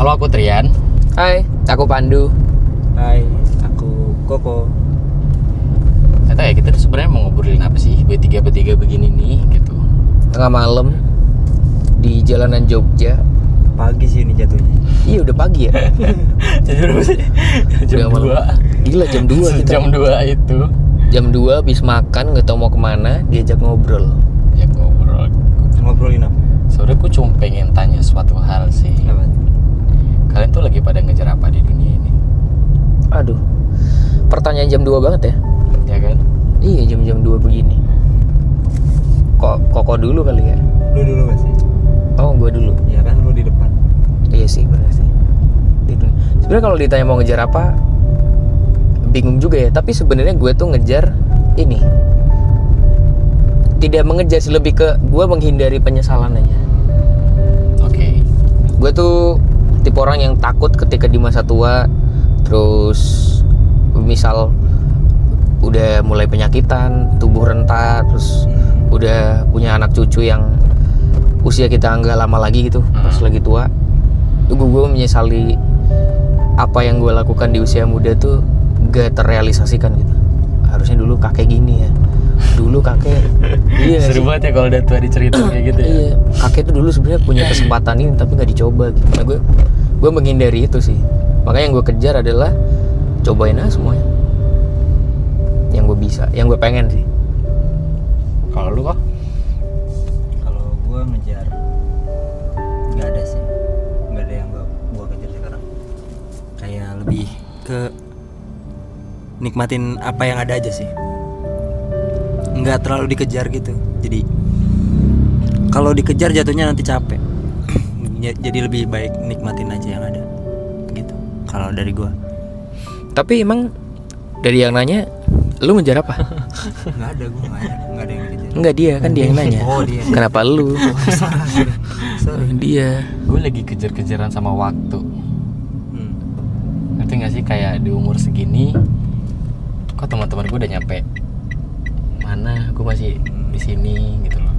Halo, aku Trian. Hai, aku Pandu. Hai, aku Koko. Gak tau ya, kita tuh sebenarnya mau ngobrolin apa sih bertiga begini nih gitu. Tengah malam di jalanan Jogja. Pagi sih ini jatuhnya. Iya udah pagi ya. Jam berapa sih? Jam Udah 2. Gila jam 2 kita. Jam 2 itu. Jam 2 habis makan nggak tahu mau kemana, diajak ngobrol. Ya ngobrol. Ngobrolin apa? Sebenernya aku cuma pengen tanya suatu hal sih. Apa? Kalian tuh lagi pada ngejar apa di dunia ini? Aduh, pertanyaan jam 2 banget ya. Ya kan? Iya jam 2 begini. Koko dulu kali ya. Lu dulu gak sih? Oh gue dulu. Ya kan lu di depan. Iya sih benar sih. Sebenarnya kalau ditanya mau ngejar apa, bingung juga ya. Tapi sebenarnya gue tuh ngejar ini. Tidak mengejar sih, lebih ke gue menghindari penyesalan aja. Oke. Gue tuh tipe orang yang takut ketika di masa tua, terus misal udah mulai penyakitan, tubuh renta, terus udah punya anak cucu yang usia kita nggak lama lagi gitu, pas lagi tua, gue menyesali apa yang gue lakukan di usia muda tuh gak terrealisasikan gitu. Harusnya dulu kakek gini ya, dulu kakek iya Seru banget ya kalau udah tua diceritain kayak gitu ya. Iya, kakek tuh dulu sebenarnya punya kesempatan ini tapi nggak dicoba gitu. Nah gue menghindari itu sih. Makanya yang gue kejar adalah cobain aja semuanya. Yang gue bisa, yang gue pengen sih. Kalau lu kok? Kalau gua ngejar nggak ada sih. Nggak ada yang gua kejar sekarang. Kayak lebih ke nikmatin apa yang ada aja sih. Nggak terlalu dikejar gitu. Jadi kalau dikejar jatuhnya nanti capek. Jadi lebih baik nikmatin aja yang ada. Gitu. Kalau dari gua. Tapi emang dari yang nanya, lu ngejar apa? Nggak ada, gua nggak ada yang dikejar. Enggak, dia kan dia yang nanya. Oh, dia. Kenapa lu? Sorry. Dia. Gue lagi kejar-kejaran sama waktu. Ngerti gak sih, kayak di umur segini kok teman-teman gue udah nyampe mana, gue masih di sini gitu loh.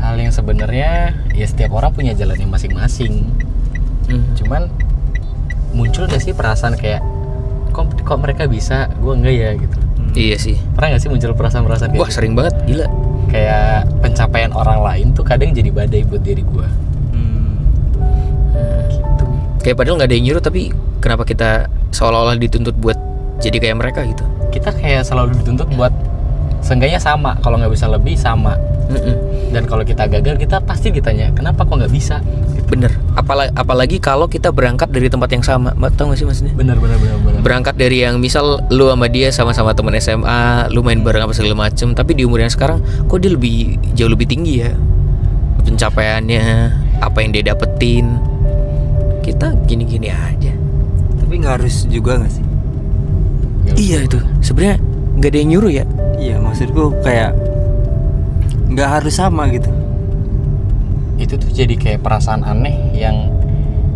Hal yang sebenarnya ya setiap orang punya jalannya masing-masing. Cuman muncul gak sih perasaan kayak kok mereka bisa, gue enggak ya gitu. Iya sih. Pernah gak sih muncul perasaan-perasaan kayak Wah, gitu? sering banget, gila. Kayak pencapaian orang lain tuh kadang jadi badai buat diri gue. Gitu. Kayak padahal nggak ada yang nyuruh, tapi kenapa kita seolah-olah dituntut buat jadi kayak mereka gitu. Kita kayak selalu dituntut buat seenggaknya sama, kalau nggak bisa lebih sama. Dan kalau kita gagal, kita pasti ditanya kenapa kok nggak bisa. Bener. Apalagi kalau kita berangkat dari tempat yang sama. Tau gak sih maksudnya? Bener. Berangkat dari yang misal lu sama dia sama-sama teman SMA, lu main bareng apa segala macem, tapi di umur yang sekarang kok dia jauh lebih tinggi ya pencapaiannya, apa yang dia dapetin. Kita gini-gini aja. Tapi nggak harus juga nggak sih? Iya itu. Sebenarnya nggak ada yang nyuruh ya. Iya, maksudku kayak nggak harus sama gitu. Itu tuh jadi kayak perasaan aneh yang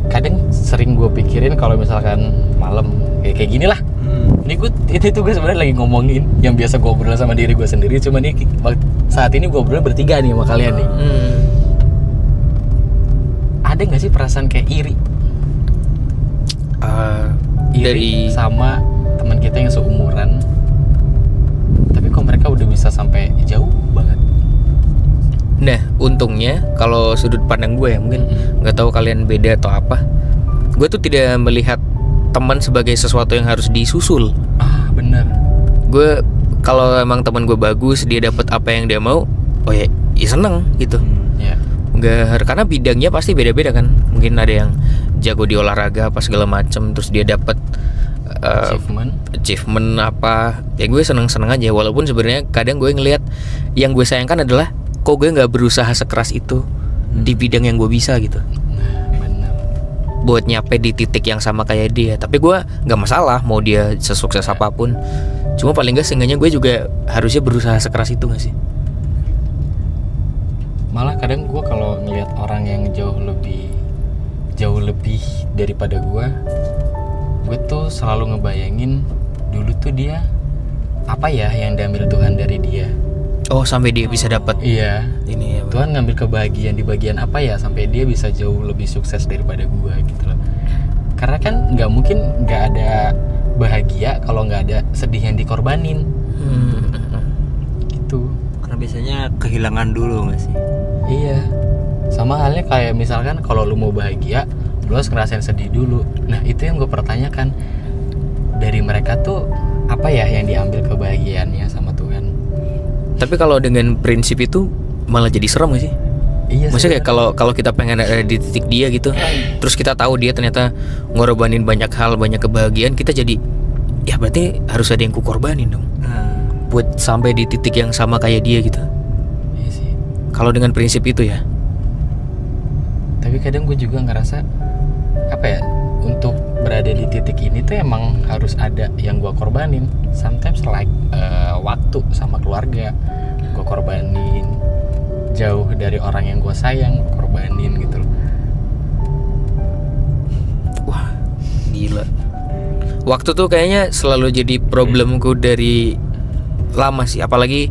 kadang sering gue pikirin kalau misalkan malam kayak gini lah. Ini itu gue sebenarnya lagi ngomongin yang biasa gue ngobrol sama diri gue sendiri, cuma nih saat ini gue ngobrol bertiga nih sama kalian nih. Ada nggak sih perasaan kayak iri dari sama teman kita yang seumuran, tapi kok mereka udah bisa sampai jauh banget? Nah, untungnya kalau sudut pandang gue ya, mungkin nggak tahu kalian beda atau apa. Gue tuh tidak melihat teman sebagai sesuatu yang harus disusul. Bener. Gue kalau emang teman gue bagus, dia dapat apa yang dia mau, oh ya seneng gitu. Ya. Nggak, karena bidangnya pasti beda-beda kan. Mungkin ada yang jago di olahraga apa segala macem, terus dia dapat achievement apa. Ya gue seneng-seneng aja. Walaupun sebenarnya kadang gue ngelihat yang gue sayangkan adalah kok gue nggak berusaha sekeras itu di bidang yang gue bisa gitu. Bener. Buat nyampe di titik yang sama kayak dia. Tapi gue nggak masalah mau dia sesukses apapun. Cuma paling nggak seenggaknya gue juga harusnya berusaha sekeras itu nggak sih? Malah kadang gue kalau ngelihat orang yang jauh lebih daripada gue tuh selalu ngebayangin dulu tuh dia apa ya yang diambil Tuhan dari dia. Oh, sampai dia bisa dapat. Iya. Ini ya, Tuhan ngambil kebahagiaan di bagian apa ya sampai dia bisa jauh lebih sukses daripada gue gitu loh. Karena kan nggak mungkin nggak ada bahagia kalau nggak ada sedih yang dikorbanin. Gitu. Karena biasanya kehilangan dulu nggak sih? Iya. Sama halnya kayak misalkan kalau lu mau bahagia, lu harus ngerasain sedih dulu. Nah itu yang gue pertanyakan, dari mereka tuh apa ya yang diambil kebahagiaannya sama Tuhan? Tapi kalau dengan prinsip itu malah jadi serem gak sih? Iya. Maksudnya kayak kalau kita pengen ada di titik dia gitu, terus kita tahu dia ternyata ngorbanin banyak hal, banyak kebahagiaan, kita jadi ya berarti harus ada yang kukorbanin dong buat sampai di titik yang sama kayak dia gitu. Iya sih. Kalau dengan prinsip itu ya. Tapi kadang gue juga ngerasa apa ya, untuk berada di titik ini tuh emang harus ada yang gue korbanin. Sometimes like waktu sama keluarga gue korbanin, jauh dari orang yang gue sayang gue korbanin gitu loh. Wah, gila. Waktu tuh kayaknya selalu jadi problemku dari lama sih, apalagi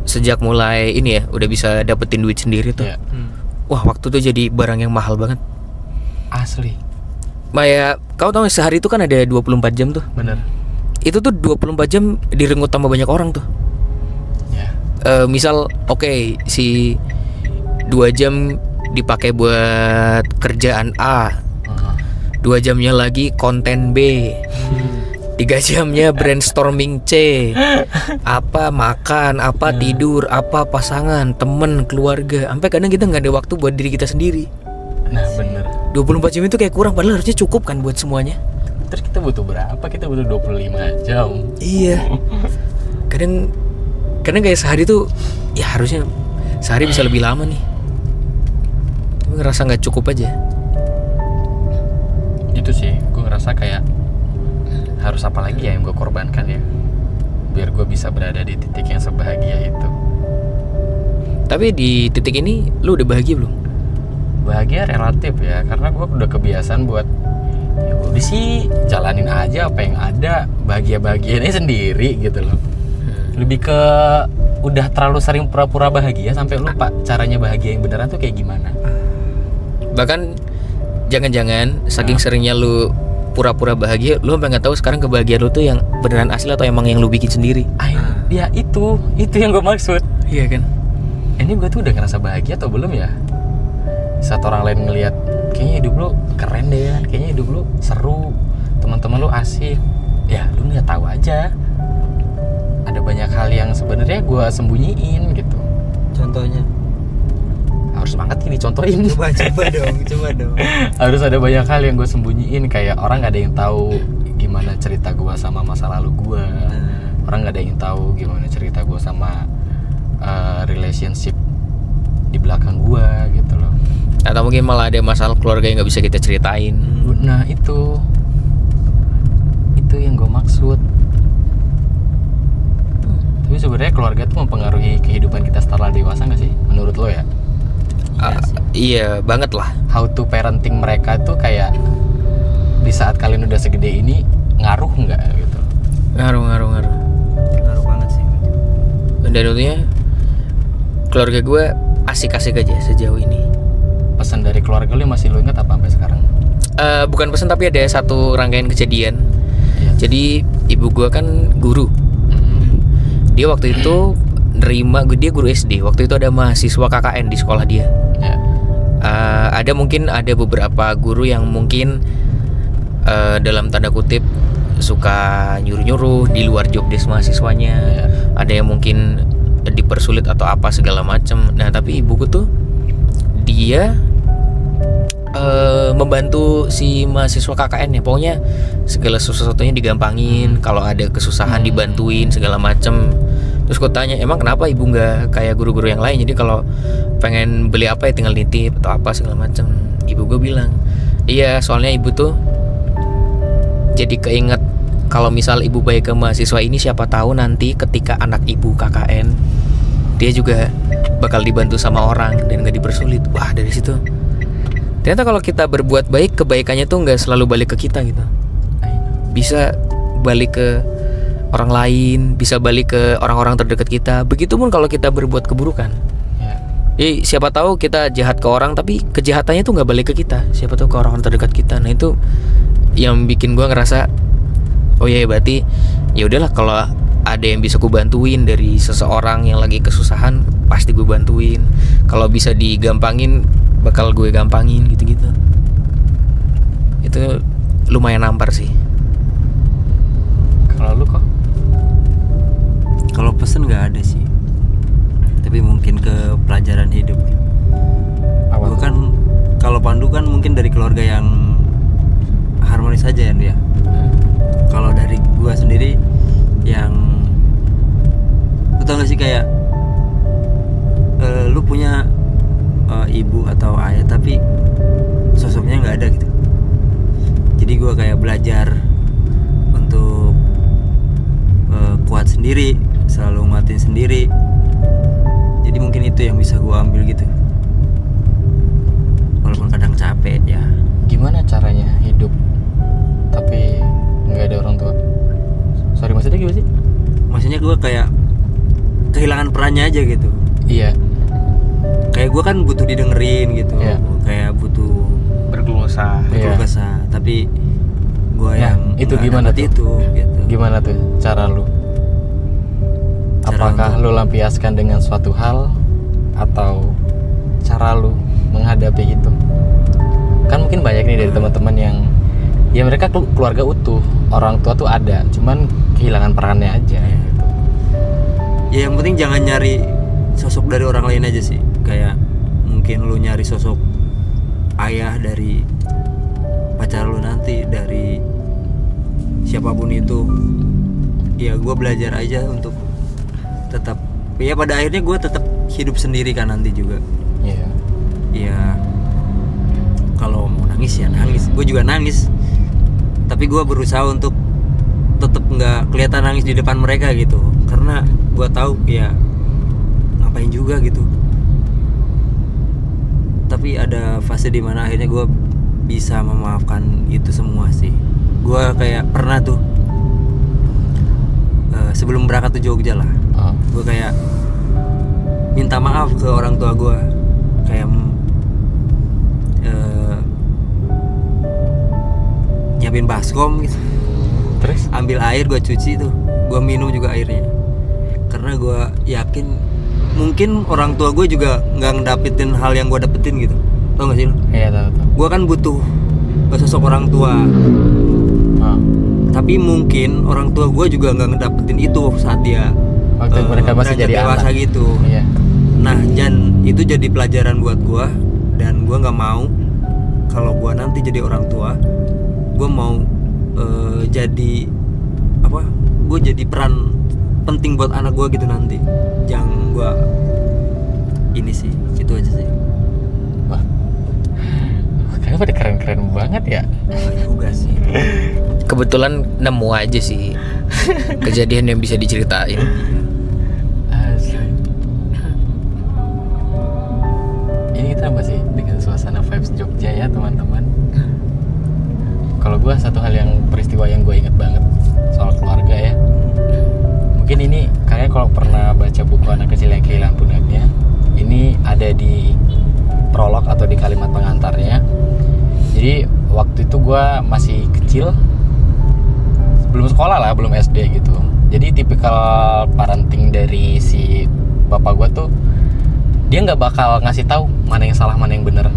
sejak mulai ini ya udah bisa dapetin duit sendiri tuh. Ya, Wah, waktu tuh jadi barang yang mahal banget. asli. Maya, kau tau gak, sehari itu kan ada 24 jam tuh. Bener. Itu tuh 24 jam direnggut sama banyak orang tuh. Ya. Misal oke, si 2 jam dipakai buat kerjaan A, 2 jamnya lagi konten B, 3 jamnya brainstorming C, apa makan, apa tidur, apa pasangan, temen, keluarga. Sampai kadang kita nggak ada waktu buat diri kita sendiri. Nah bener. 24 jam itu kayak kurang, padahal harusnya cukup kan buat semuanya. Terus kita butuh berapa? Kita butuh 25 jam. Iya. Kadang kayak sehari tuh ya harusnya sehari bisa lebih lama nih. Tapi ngerasa nggak cukup aja. Itu sih, gue ngerasa kayak harus apa lagi ya yang gue korbankan ya, biar gue bisa berada di titik yang sebahagia itu. Tapi di titik ini lu udah bahagia belum? Bahagia relatif ya, karena gue udah kebiasaan buat ya udah sih jalanin aja apa yang ada, bahagiainnya sendiri gitu loh. Lebih ke udah terlalu sering pura-pura bahagia sampai lupa caranya bahagia yang beneran tuh kayak gimana. Bahkan jangan-jangan saking seringnya lu pura-pura bahagia, lu sampai nggak tahu sekarang kebahagiaan lu tuh yang beneran asli atau emang yang lu bikin sendiri. Ya itu yang gue maksud. Iya kan? Ini gue tuh udah ngerasa bahagia atau belum ya? Saat orang lain ngelihat kayaknya hidup lu keren deh, kayaknya hidup lu seru, teman-teman lu asik, ya lu nggak tahu aja. Ada banyak hal yang sebenarnya gue sembunyiin gitu. Contohnya? Harus banget ini dicontohin. Coba dong. Harus ada banyak hal yang gue sembunyiin, kayak orang nggak ada yang tahu gimana cerita gue sama masa lalu gue. Orang nggak ada yang tahu gimana cerita gue sama relationship di belakang gue gitu loh. Atau mungkin malah ada masalah keluarga yang nggak bisa kita ceritain. Nah itu yang gue maksud. Tapi sebenarnya keluarga tuh mempengaruhi kehidupan kita setelah dewasa nggak sih? Menurut lo ya? Iya banget lah. How to parenting mereka tuh kayak di saat kalian udah segede ini ngaruh nggak gitu? Ngaruh Ngaruh banget sih. Dan tentunya keluarga gue asik-asik aja sejauh ini. Pesan dari keluarga lu yang masih lu ingat apa sampai sekarang? Bukan pesan, tapi ada satu rangkaian kejadian. Iya. Jadi ibu gue kan guru. Dia waktu itu nerima, dia guru SD. Waktu itu ada mahasiswa KKN di sekolah dia. Ya. Ada beberapa guru yang mungkin dalam tanda kutip suka nyuruh-nyuruh di luar job desk mahasiswanya. Ya. Ada yang mungkin dipersulit atau apa segala macam. Nah tapi ibuku tuh dia membantu si mahasiswa KKN ya, pokoknya segala sesuatunya digampangin, kalau ada kesusahan dibantuin segala macem. Terus gue tanya, emang kenapa ibu nggak kayak guru-guru yang lain, jadi kalau pengen beli apa ya tinggal nitip atau apa segala macem. Ibu gue bilang, iya soalnya ibu tuh jadi keinget kalau misal ibu baik ke mahasiswa ini, siapa tahu nanti ketika anak ibu KKN dia juga bakal dibantu sama orang dan gak dipersulit. Wah, dari situ ternyata kalau kita berbuat baik, kebaikannya tuh nggak selalu balik ke kita gitu. Bisa balik ke orang lain, bisa balik ke orang-orang terdekat kita. Begitupun kalau kita berbuat keburukan. Jadi siapa tahu kita jahat ke orang, tapi kejahatannya tuh nggak balik ke kita. Siapa tahu ke orang-orang terdekat kita. Nah itu yang bikin gue ngerasa oh ya berarti ya udahlah, kalau ada yang bisa gue bantuin dari seseorang yang lagi kesusahan pasti gue bantuin, kalau bisa digampangin bakal gue gampangin gitu-gitu. Itu lumayan nampar sih. Kalau lu kok? Kalau pesen nggak ada sih, tapi mungkin ke pelajaran hidup. Apa Gue tuh? kan kalau Pandu kan mungkin dari keluarga yang harmonis aja ya dia. Kalau dari gue sendiri yang lu tau gak sih kayak lu punya ibu atau ayah tapi sosoknya nggak ada gitu. Jadi gue kayak belajar untuk kuat sendiri, selalu nguatin sendiri. Jadi mungkin itu yang bisa gue ambil gitu, walaupun kadang capek ya. Gimana caranya hidup tapi nggak ada orang tua? Sorry, maksudnya gimana sih? Maksudnya gue kayak kehilangan perannya aja gitu. Iya. Kayak gue kan butuh didengerin gitu. Iya. Kayak butuh Berkeluh kesah. Iya. kesah. Tapi gue Nah, yang itu nggak gimana dapet tuh? itu gitu. Gimana tuh cara lu? Cara Apakah lu lampiaskan dengan suatu hal atau cara lu menghadapi itu? Kan mungkin banyak nih dari teman-teman yang ya mereka keluarga utuh, orang tua tuh ada, cuman kehilangan perannya aja gitu. Ya yang penting jangan nyari sosok dari orang lain aja sih. Kayak mungkin lu nyari sosok ayah dari pacar lu nanti, dari siapapun itu. Ya gue belajar aja untuk tetap, ya pada akhirnya gue tetap hidup sendiri kan nanti juga. Iya. Ya kalau mau nangis ya nangis, gue juga nangis. Tapi gue berusaha untuk tetap nggak kelihatan nangis di depan mereka gitu, karena gue tahu ya ngapain juga gitu. Tapi ada fase dimana akhirnya gue bisa memaafkan itu semua sih. Gue kayak pernah tuh sebelum berangkat ke Jogja lah, Oh. gue kayak minta maaf ke orang tua gue, kayak nyiapin baskom gitu. Terus? Ambil air gue cuci tuh, gue minum juga airnya, karena gue yakin mungkin orang tua gue juga nggak ngedapetin hal yang gue dapetin gitu. Tau gak sih lo? Iya, tahu. Gue kan butuh sosok orang tua, Oh. tapi mungkin orang tua gue juga nggak ngedapetin itu saat dia Waktu mereka masih beranjak jadi dewasa anak. gitu. Iya. Nah, dan itu jadi pelajaran buat gue, dan gue nggak mau kalau gue nanti jadi orang tua, gue mau jadi apa? Gue jadi peran penting buat anak gue gitu nanti. Yang gue ini sih, itu aja sih. Wah. Kayaknya pada keren-keren banget ya. Enggak juga sih. Kebetulan nemu aja sih kejadian yang bisa diceritain. Asli. Ini kita masih dengan suasana vibes Jogja ya teman-teman. Kalau gue satu hal yang peristiwa yang gue inget banget soal keluarga ya. Mungkin ini kalian kalau pernah baca buku Anak Kecil yang Kehilangan Pundaknya, ini ada di prolog atau di kalimat pengantarnya. Jadi waktu itu gue masih kecil, belum sekolah lah, belum SD gitu. Jadi tipikal parenting dari si bapak gue tuh, dia nggak bakal ngasih tahu mana yang salah mana yang bener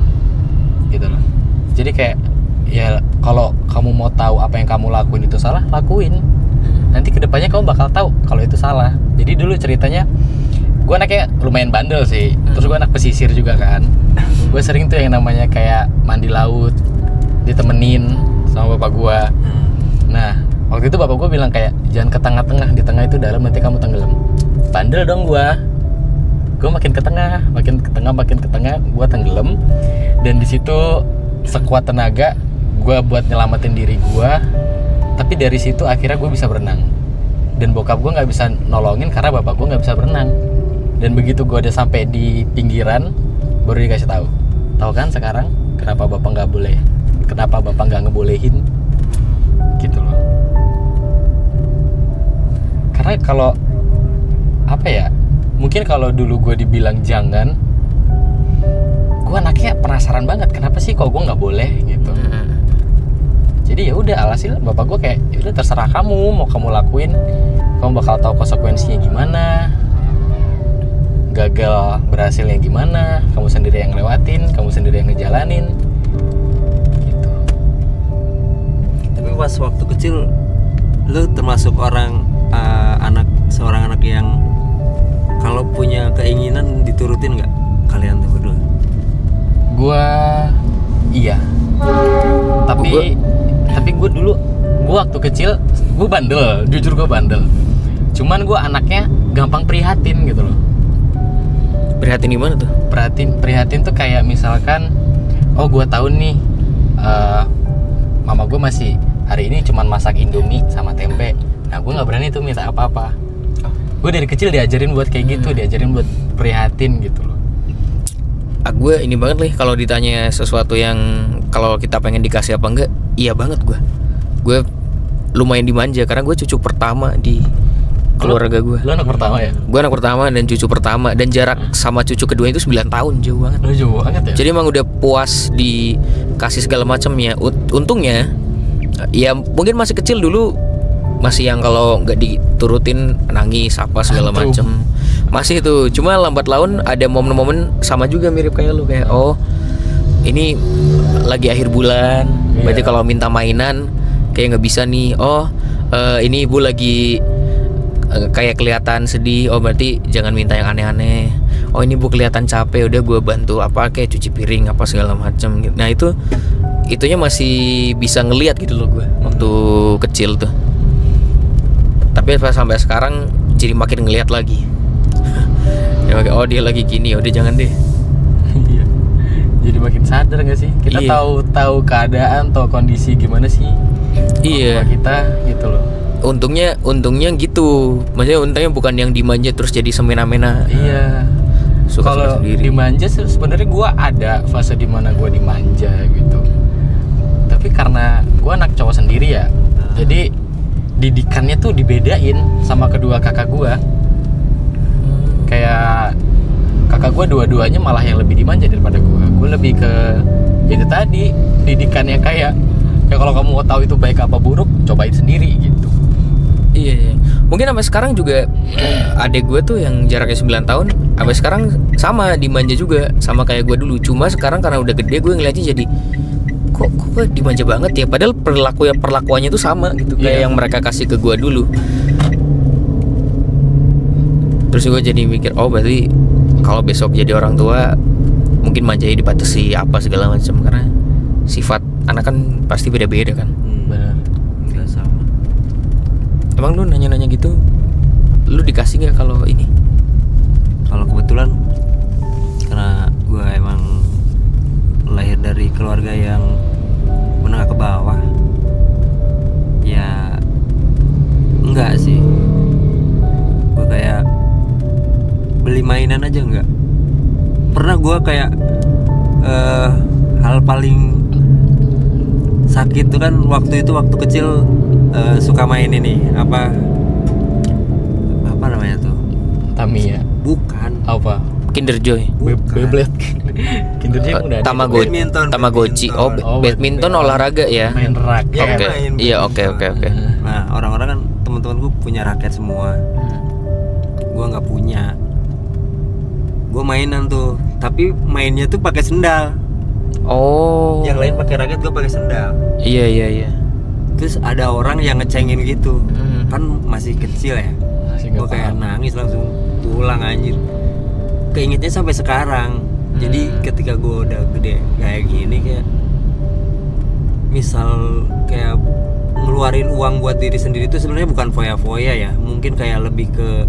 gitu loh. Jadi kayak ya kalau kamu mau tahu apa yang kamu lakuin itu salah, lakuin. Nanti kedepannya kamu bakal tahu kalau itu salah. Jadi dulu ceritanya gue anaknya lumayan bandel sih. Terus gue anak pesisir juga kan. Gue sering tuh yang namanya kayak mandi laut ditemenin sama bapak gue. Nah waktu itu bapak gue bilang kayak jangan ke tengah-tengah, di tengah itu dalam, nanti kamu tenggelam. Bandel dong gue makin ke tengah, makin ke tengah, gue tenggelam. Dan di situ sekuat tenaga gue buat nyelamatin diri gue. Tapi dari situ akhirnya gue bisa berenang. Dan bokap gue nggak bisa nolongin karena bapak gue nggak bisa berenang. Dan begitu gue udah sampai di pinggiran, baru dikasih tahu. Tahu kan sekarang kenapa bapak nggak boleh? Kenapa bapak nggak ngebolehin? Gitu loh. Karena kalau apa ya? Mungkin kalau dulu gue dibilang jangan, gue anaknya penasaran banget. Kenapa sih kok gue nggak boleh gitu? Jadi ya udah, alhasil bapak gue kayak ya udah terserah kamu, mau kamu lakuin, kamu bakal tahu konsekuensinya gimana, gagal berhasilnya gimana, kamu sendiri yang lewatin, kamu sendiri yang ngejalanin gitu. Tapi pas waktu kecil lu termasuk seorang anak yang kalau punya keinginan diturutin nggak kalian tuh berdua? Gua iya. Tapi gue dulu, gue waktu kecil gue bandel, jujur gue bandel. Cuman gue anaknya gampang prihatin gitu loh. Prihatin gimana tuh? Prihatin tuh kayak misalkan, oh gue tahu nih, mama gue masih hari ini cuman masak indomie sama tempe. Nah gue nggak berani tuh minta apa-apa. Gue dari kecil diajarin buat kayak gitu, diajarin buat prihatin gitu loh. Gue ini banget nih kalau ditanya sesuatu yang kalau kita pengen dikasih apa enggak, iya banget gue lumayan dimanja karena gue cucu pertama di keluarga gue. Lo anak pertama ya? Gue anak pertama dan cucu pertama, dan jarak sama cucu kedua itu 9 tahun, jauh banget. Lo jauh banget ya? Jadi emang udah puas dikasih segala macamnya. Untungnya ya mungkin masih kecil dulu, masih yang kalau nggak diturutin nangis apa segala macam. Masih itu, cuma lambat laun ada momen-momen sama juga mirip kayak lu, kayak oh ini lagi akhir bulan, berarti kalau minta mainan kayak nggak bisa nih. Oh ini ibu lagi kayak kelihatan sedih, oh berarti jangan minta yang aneh-aneh. Oh ini bu kelihatan capek, udah gue bantu apa kayak cuci piring apa segala macam. Nah itunya masih bisa ngelihat gitu loh gue waktu kecil tuh. Tapi sampai sekarang jadi makin ngelihat lagi. Ya oh dia lagi gini, udah jangan deh. Iya. Jadi makin sadar nggak sih? Kita tahu keadaan, tahu kondisi gimana sih? Iya. Kita gitu loh. Untungnya gitu. Maksudnya untungnya bukan yang dimanja terus jadi semena-mena. Iya. Kalau dimanja sebenarnya gue ada fase dimana gue dimanja gitu. Tapi karena gue anak cowok sendiri ya, jadi didikannya tuh dibedain sama kedua kakak gue. Kayak kakak gue dua-duanya malah yang lebih dimanja daripada gue. Gue lebih ke itu tadi, didikannya kayak kalau kamu mau tahu itu baik apa buruk, cobain sendiri gitu. Iya. Mungkin sampai sekarang juga adek gue tuh yang jaraknya 9 tahun sampai sekarang sama dimanja juga sama kayak gue dulu. Cuma sekarang karena udah gede gue ngeliatnya jadi kok dimanja banget ya, padahal perlakuannya tuh sama gitu kayak yang mereka kasih ke gue dulu. Terus gue jadi mikir, oh berarti kalau besok jadi orang tua mungkin manjanya dibatasi apa segala macam, karena sifat anak kan pasti beda-beda kan. Benar. Nggak sama. Emang lu nanya-nanya gitu, lu dikasih nggak kalau ini? Kalau kebetulan karena gue emang lahir dari keluarga yang menengah ke bawah, ya enggak sih. Gue kayak beli mainan aja enggak. Pernah gue kayak hal paling sakit tuh kan waktu kecil suka main ini apa namanya tuh? Tamiya. Bukan. Apa? Kinder Joy. Beyblade. Kinder Joy udah ada. Tamagotchi. Badminton olahraga ya. Main raket. Oke. Iya, oke. Nah, orang-orang kan teman-teman gue punya raket semua. Gue nggak punya. Gue mainan tuh, tapi mainnya tuh pakai sendal. Oh. Yang lain pakai raket, gue pakai sendal. Iya. Terus ada orang yang ngecengin gitu. Kan masih kecil ya. Gue kayak nangis langsung pulang anjir. Keingetnya sampai sekarang. Jadi ketika gue udah gede kayak gini, kayak misal kayak ngeluarin uang buat diri sendiri itu sebenarnya bukan foya-foya ya. Mungkin kayak lebih ke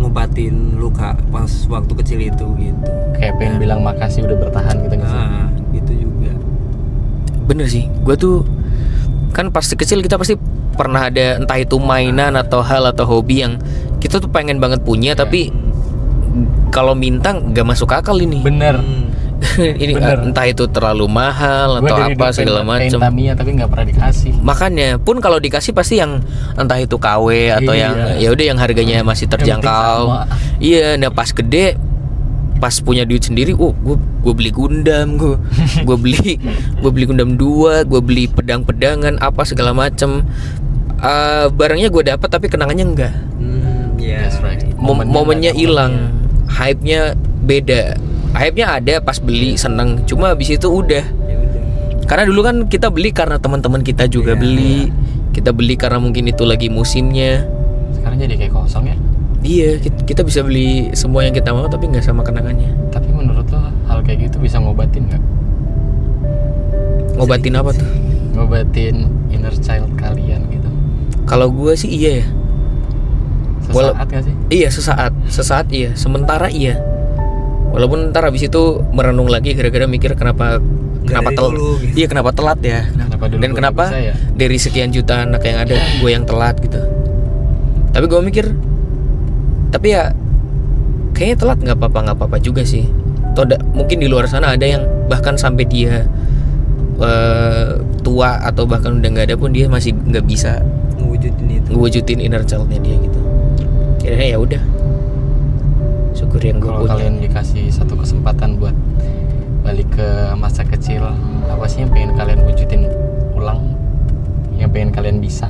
ngobatin luka pas waktu kecil itu gitu. Kayak pengen bilang makasih udah bertahan gitu nggak sih? Nah, gitu juga. Bener sih. Gue tuh kan pasti kecil kita pasti pernah ada entah itu mainan atau hal atau hobi yang kita tuh pengen banget punya, tapi kalau minta nggak masuk akal ini. Bener. Ini entah itu terlalu mahal atau apa segala macam. Tamiya tapi nggak pernah dikasih. Makanya pun kalau dikasih pasti yang entah itu KW atau yang ya udah yang harganya masih terjangkau. Iya, nah pas gede pas punya duit sendiri, gue beli Gundam, gue beli Gundam 2, gue beli pedang-pedangan apa segala macem. Barangnya gue dapat tapi kenangannya enggak. That's right. Momennya hilang, hype-nya beda. Hype-nya ada pas beli seneng, cuma habis itu udah. Ya udah. Karena dulu kan kita beli karena teman-teman kita juga beli. Kita beli karena mungkin itu lagi musimnya. Sekarang jadi kayak kosong ya. Iya, kita bisa beli semua yang kita mau tapi nggak sama kenangannya. Tapi menurut lo hal kayak gitu bisa ngobatin nggak? Ngobatin apa tuh? Ngobatin inner child kalian gitu. Kalau gue sih iya ya. Sesaat nggak sih? Iya, sesaat iya. Sementara iya. Walaupun ntar habis itu merenung lagi gara-gara mikir kenapa telat. Dulu, gitu. Iya, kenapa telat ya? Kenapa dulu Dan gua kenapa bisa ya? dari sekian juta anak yang ada gue yang telat gitu. Tapi gue mikir, tapi ya kayaknya telat nggak apa-apa juga sih. Mungkin di luar sana ada yang bahkan sampai dia tua atau bahkan udah nggak ada pun dia masih nggak bisa ngewujudin inner child-nya dia gitu. Kayaknya ya udah, syukur yang gue Kalau punya. kalian dikasih satu kesempatan buat balik ke masa kecil, apa sih yang pengen kalian wujudin ulang? Yang pengen kalian bisa?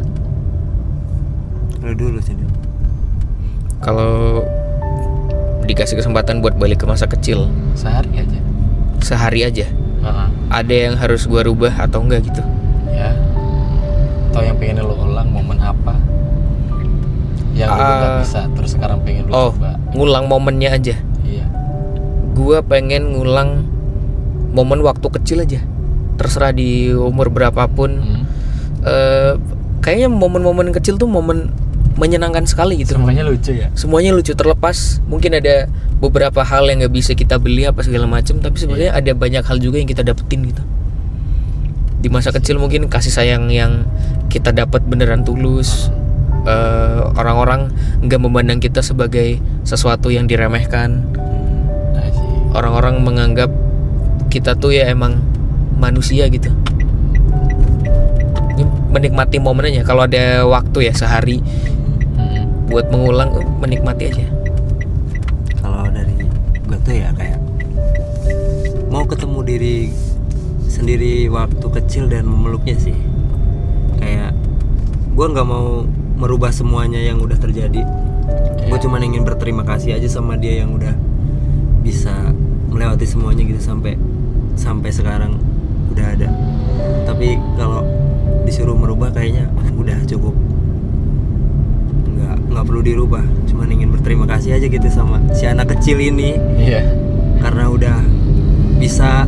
Lu dulu sih. Kalau dikasih kesempatan buat balik ke masa kecil Sehari aja. ada yang harus gua rubah atau enggak gitu Ya. Atau yang pengen lo ulang momen apa? Yang lo gak bisa terus sekarang pengen lo coba. ngulang momennya aja. Iya. Gua pengen ngulang momen waktu kecil aja, terserah di umur berapapun. Kayaknya momen-momen kecil tuh momen menyenangkan sekali gitu. Semuanya lucu ya. Semuanya lucu, terlepas mungkin ada beberapa hal yang nggak bisa kita beli apa segala macam, tapi sebenarnya ada banyak hal juga yang kita dapetin gitu. Di masa kecil mungkin kasih sayang yang kita dapat beneran tulus. Orang-orang nggak memandang kita sebagai sesuatu yang diremehkan. Orang-orang menganggap kita tuh ya emang manusia gitu. Menikmati momennya. Kalau ada waktu ya sehari buat mengulang, menikmati aja. Kalau dari gue tuh ya kayak mau ketemu diri sendiri waktu kecil dan memeluknya sih. Kayak gue nggak mau merubah semuanya yang udah terjadi. Gue cuma ingin berterima kasih aja sama dia yang udah bisa melewati semuanya gitu sampai sekarang udah ada. Tapi kalau disuruh merubah kayaknya udah cukup, nggak perlu dirubah, cuma ingin berterima kasih aja gitu sama si anak kecil ini. Iya. Karena udah bisa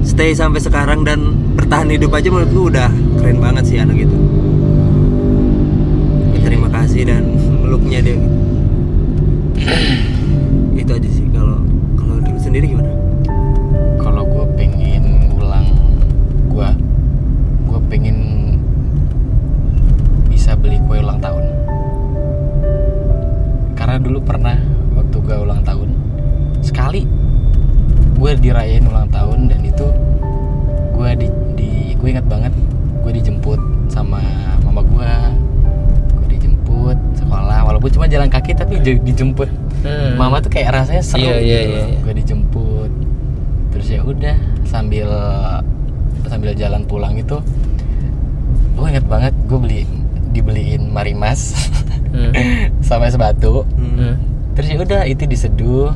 stay sampai sekarang dan bertahan hidup aja, menurut gue udah keren banget sih anak itu. Berterima kasih dan meluknya dia. Itu aja sih. Kalau dulu sendiri gimana? Kalau gue pengen ngulang, gue pengen bisa beli kue ulang tahun. Karena dulu pernah waktu gue ulang tahun sekali gue dirayain ulang tahun, dan itu gue ingat banget gue dijemput sama mama gue dijemput sekolah, walaupun cuma jalan kaki tapi dijemput. Mama tuh kayak rasanya seru gitu. Gue dijemput terus ya udah sambil jalan pulang itu gue inget banget gue dibeliin Marimas sama es batu. Terus ya udah itu diseduh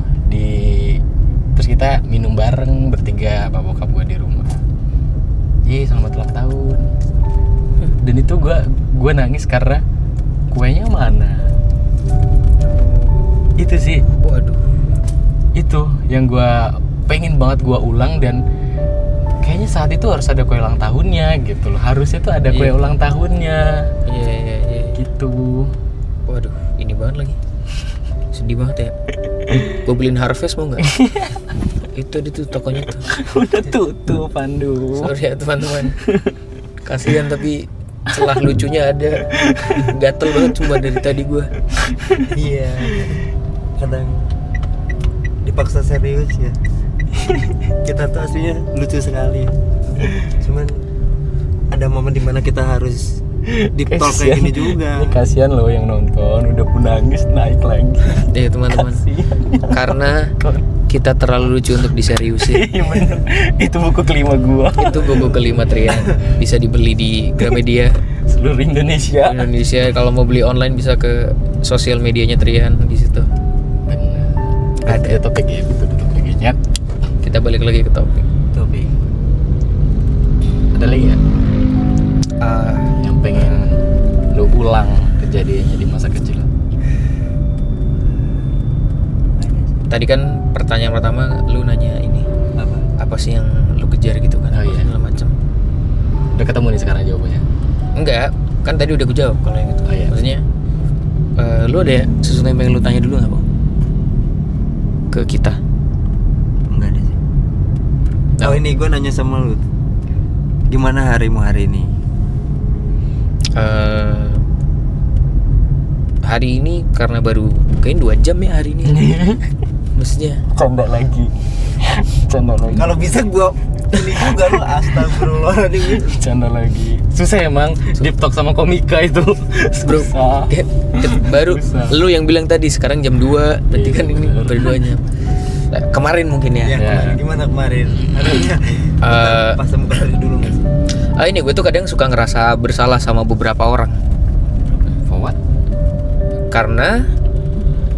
terus kita minum bareng bertiga bapak bokap gue di rumah. Selamat ulang tahun. Dan itu gue nangis karena kuenya mana. Itu sih. Waduh. Itu yang gue pengen banget gue ulang, dan kayaknya saat itu harus ada kue ulang tahunnya gitu loh. Harusnya tuh ada kue ulang tahunnya. Iya. Gitu. Waduh, ini banget lagi. Sedih banget ya. Gue beliin Harvest mau nggak? Itu di tuh tokonya tuh. Udah tutup, Pandu. Sorry ya teman-teman. Kasihan tapi celah lucunya ada. Gatel banget cuma dari tadi gue. Iya. Kadang dipaksa serius ya. Kita tuh aslinya lucu sekali. Cuman ada momen dimana kita harus deep talk kayak gini juga. Ini kasihan loh yang nonton, udah pun nangis naik lagi. Teman-teman. Karena Kita terlalu lucu untuk diseriusin. Iya bener. Itu buku kelima gua. Itu buku kelima Trian. Bisa dibeli di Gramedia Seluruh Indonesia. Indonesia. Kalau mau beli online bisa ke sosial medianya Trian di situ. Bener. Ada. Ya topik ya, itu topiknya. Kita balik lagi ke topik. Topik. Ada lagi ya yang pengen lu ulang kejadiannya di masa kecil? Tadi kan pertanyaan pertama lu nanya ini apa sih yang lu kejar gitu kan? Oh, iya. Segala macam. Udah ketemu nih sekarang jawabannya? Enggak, kan tadi udah gue jawab kalau yang itu. Oh, iya. Maksudnya lu ada sesuatu yang pengen lu tanya dulu nggak, Bang? Ke kita? Enggak ada sih. Oh ini gue nanya sama lu, gimana harimu hari ini? Hari ini karena baru kayaknya 2 jam ya hari ini. Maksudnya Canda lagi. Kalau bisa gue ini juga lu, astagfirullahaladzim. Canda lagi. Susah emang deep talk sama komika itu. bro, Susah. baru Susah. lu yang bilang tadi sekarang jam 2, berarti Iya, kan ini bener. baru 2 jam. Nah, kemarin mungkin ya. Ya, kemarin, gimana kemarin? Harinya pas muka hari dulu nggak sih? Ini gue tuh kadang suka ngerasa bersalah sama beberapa orang For what? karena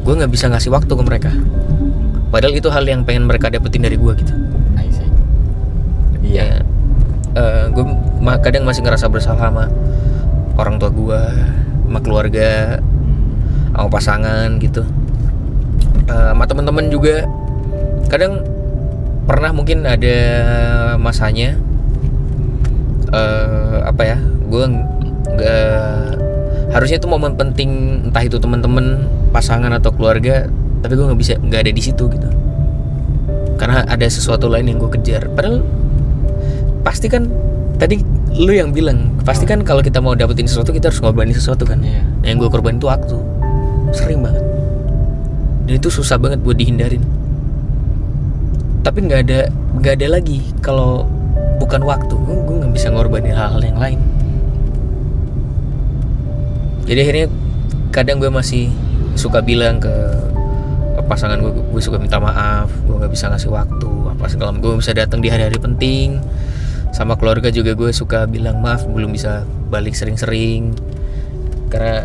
gue nggak bisa ngasih waktu ke mereka. Padahal itu hal yang pengen mereka dapetin dari gue gitu. I see. Iya. Gue kadang masih ngerasa bersalah sama orang tua gue, sama keluarga, sama pasangan gitu, sama teman-teman juga. Kadang pernah mungkin ada masanya gue nggak, harusnya itu momen penting, entah itu teman-teman, pasangan atau keluarga, tapi gue nggak ada di situ gitu, karena ada sesuatu lain yang gue kejar. Padahal pasti kan tadi lu yang bilang, pasti kan kalau kita mau dapetin sesuatu kita harus ngorbanin sesuatu kan. Iya. Nah, yang gue korbanin itu waktu, sering banget, dan itu susah banget buat dihindarin. Tapi nggak ada lagi kalau bukan waktu. Gue nggak bisa ngorbanin hal-hal yang lain. Jadi akhirnya kadang gue masih suka bilang ke pasangan gue suka minta maaf, gue nggak bisa ngasih waktu apa segala, gue bisa datang di hari-hari penting. Sama keluarga juga gue suka bilang maaf, belum bisa balik sering-sering karena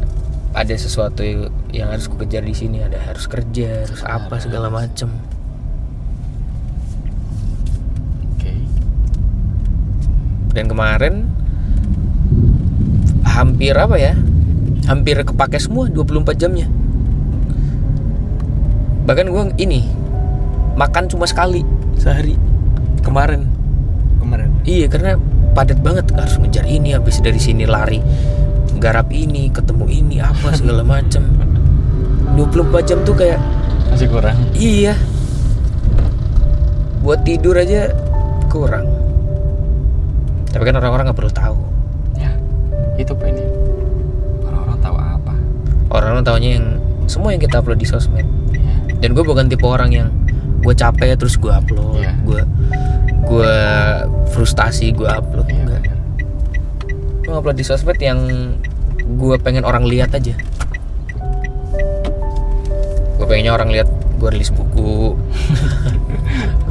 ada sesuatu yang harus gue kejar di sini, ada harus kerja, harus apa segala macem. Oke. Dan kemarin hampir kepake semua 24 jamnya. Bahkan gue ini makan cuma sekali sehari kemarin. Iya, karena padat banget, harus ngejar ini, habis dari sini lari garap ini, ketemu ini apa segala macem. 24 jam tuh kayak Masih kurang. iya, buat tidur aja kurang. Tapi kan orang-orang nggak perlu tahu. Ya, itu poinnya. Orang-orang tahu apa? Orang-orang taunya yang semua yang kita upload di sosmed. Ya. Dan gue bukan tipe orang yang gue capek terus gue upload, Iya. gue frustasi gue upload. Iya, Enggak. bener. Gue upload di sosmed yang gue pengen orang lihat aja. Gue pengennya orang lihat gue rilis buku.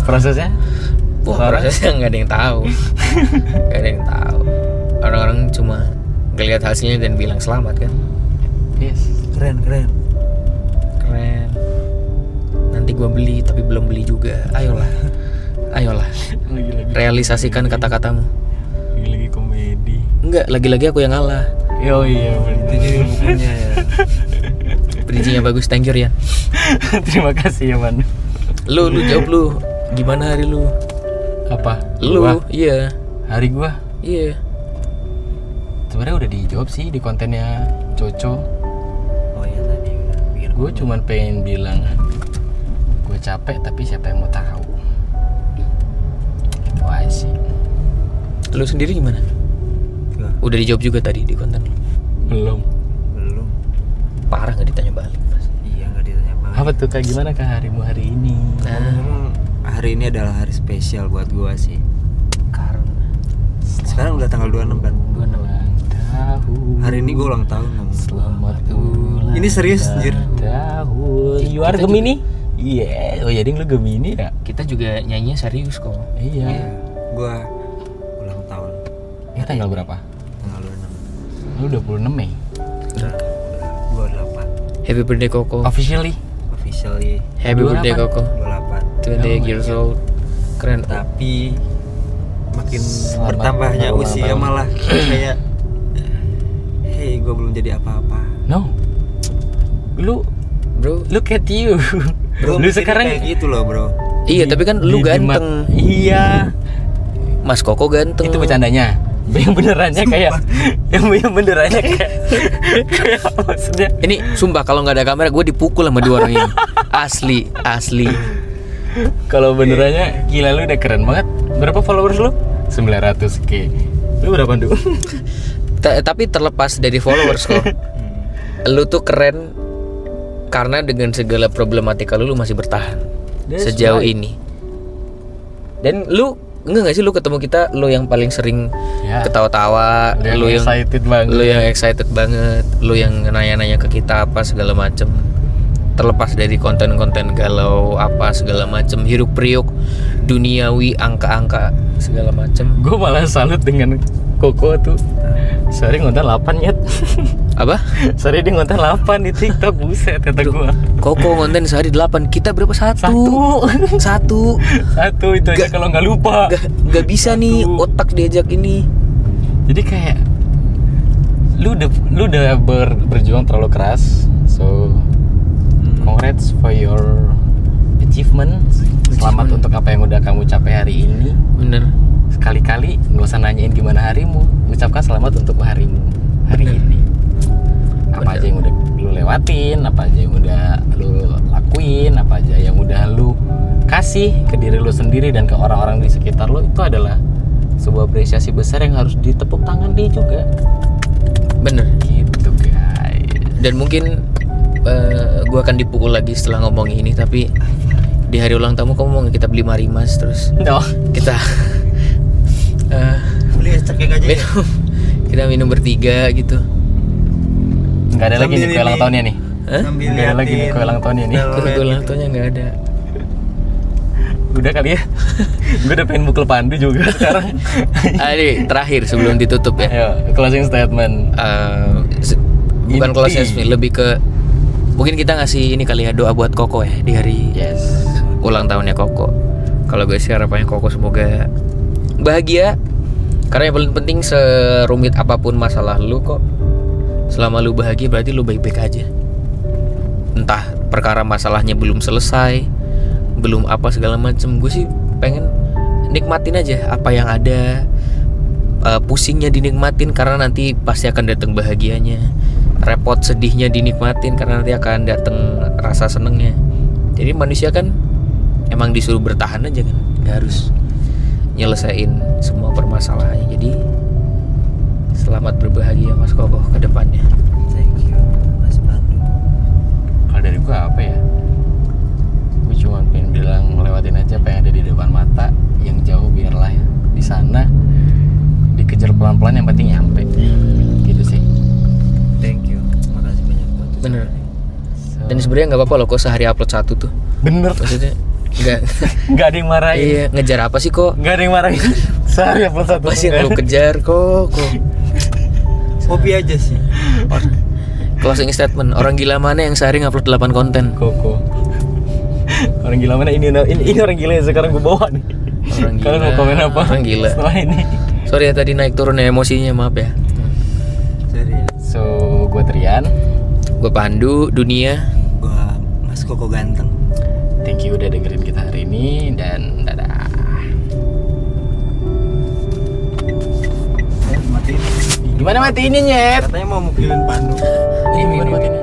Prosesnya? Wah, prosesnya nggak ada yang tahu. Nggak ada yang tahu. Orang-orang cuma ngeliat hasilnya dan bilang selamat kan. Yes. Keren. Keren. Nanti gue beli tapi belum beli juga. Ayolah. Lagi-lagi. Realisasikan kata-katamu. Lagi-lagi komedi. Enggak, lagi-lagi aku yang ngalah. Oh iya bener. Itu jadi bukunya ya. Bridging-nya bagus, thank you Rian. Terima kasih ya Man. Lu jawab lu. Gimana hari lu? Apa? Lu, Gua? iya. Hari gua Iya. sebenarnya udah dijawab sih di kontennya Coco. Oh iya tadi udah bikin Gue cuman pengen bilang gue capek tapi siapa yang mau tahu. Itu aja sih. Lu sendiri gimana? Gua. Udah dijawab juga tadi di konten lu. Belum. Parah nggak ditanya balik Mas. Iya nggak ditanya banget. Apa tuh Kak, gimana Kak harimu hari ini? Ngomong-ngomong, hari ini adalah hari spesial buat gua sih. Karena Sekarang udah tanggal 26 kan. Ulang tahun. Hari ini gua ulang tahun ngomong. Selamat ulang Ini serius, anjir. tahun. You are Gemini? Iya, oh jadi lu Gemini ya? Kita juga nyanyinya serius kok. Iya. Gua ulang tahun Ini tanggal berapa? tanggal 26. Lu 26 Mei. Udah 28. Happy birthday Koko. Officially. Officially Happy birthday 28. Koko. 28. 28 Oh my years old. Keren. Tapi makin Selamat bertambahnya ulang usia tahun. malah kayak hey, gua belum jadi apa-apa. No. Lu Bro. look at you. Bro, Lu mikirnya sekarang kayak gitu loh, Bro. Iya, tapi kan lu ganteng. Iya. Mas Koko ganteng. Itu bercandanya. Yang benerannya kayak yang benerannya kayak apa maksudnya? Ini sumpah kalau nggak ada kamera gue dipukul sama dua orang ini. Asli. Kalau benerannya gila lu udah keren banget. Berapa followers lu? 900k. Lu berapa tuh? Tapi terlepas dari followers kok, lu tuh keren karena dengan segala problematika lu masih bertahan That's sejauh right. ini. Dan lu enggak sih lu ketemu kita, lu yang paling sering Ya. ketawa-tawa, Lu yang excited banget. lu yang excited banget, lu yang nanya-nanya ke kita apa segala macem. Terlepas dari konten-konten galau apa segala macem, hiruk priuk duniawi, angka-angka segala macem. Gue malah salut dengan Koko tuh. Sehari ngonten 8 nyet. Apa? Sehari dia ngonten 8 di TikTok. Buset kata gue. Koko konten sehari 8, kita berapa? Satu Satu itu aja kalau nggak lupa. Gak bisa nih Satu. otak diajak ini. Jadi kayak lu udah berjuang terlalu keras. So congrats for your achievement. Selamat untuk apa yang udah kamu capai hari ini. Bener. Sekali-kali nggak usah nanyain gimana harimu, ucapkan selamat untuk harimu hari ini. Apa aja yang udah lu lewatin, apa aja yang udah lu lakuin, apa aja yang udah lu kasih ke diri lu sendiri dan ke orang-orang di sekitar lu, itu adalah sebuah apresiasi besar yang harus ditepuk tangan dia juga. Bener. Gitu guys. Dan mungkin gue akan dipukul lagi setelah ngomong ini, tapi di hari ulang tahun kamu mau kita beli marimas terus No. kita Beli cekek aja. minum, kita minum bertiga gitu. Nggak ada lagi nih kue ulang tahunnya nih. Hah? Nggak ada lagi nih kue ulang tahunnya nih. Kue ulang tahunnya nggak ada. Udah kali ya. Gue udah pengen mukul Pandu juga sekarang. Adi, terakhir sebelum ditutup ya. Ayo, closing statement. Bukan Inti. closing statement, lebih ke mungkin kita ngasih ini kali ya, doa buat Koko ya di hari Yes. ulang tahunnya Koko. Kalau gue sih harapannya Koko semoga bahagia, karena yang paling penting serumit apapun masalah lu kok, selama lu bahagia berarti lu baik-baik aja. Entah perkara masalahnya belum selesai, belum apa segala macem, gue sih pengen nikmatin aja apa yang ada. Pusingnya dinikmatin karena nanti pasti akan datang bahagianya. Repot sedihnya dinikmatin karena nanti akan datang rasa senengnya. Jadi manusia kan emang disuruh bertahan aja kan, nggak harus nyelesain semua permasalahannya. Jadi selamat berbahagia Mas Koko ke depannya. Thank you Mas Pandu. Kalau dari gue apa ya? Gue cuma pengen bilang ngelewatin aja apa yang ada di depan mata. Yang jauh biarlah di sana. Dikejar pelan-pelan, yang penting nyampe. Gitu sih. Thank you. Makasih banyak buat Bener. So, Dan sebenarnya nggak apa-apa loh kok sehari upload satu tuh. bener. Maksudnya nggak Nggak ada yang marahin. iya, ngejar apa sih kok? Nggak ada yang marahin. Sehari upload satu. Apa sih yang lu kejar kok? hobi aja sih. Closing statement, orang gila mana yang sehari ngupload 8 konten? Koko. Orang gila mana ini orang gila yang sekarang gue bawa nih. Orang gila. Kalian mau komen apa? Orang gila. Setelah ini. Sorry ya tadi naik turun ya emosinya, maaf ya. Serius. So, gue Trian. Gue Pandu, Dunia. Gua Mas Koko ganteng. Thank you udah dengerin kita hari ini dan dadah. Matiin. Gimana matiin nyet? Katanya mau mukilin Pandu. Ini gimana matiinnya?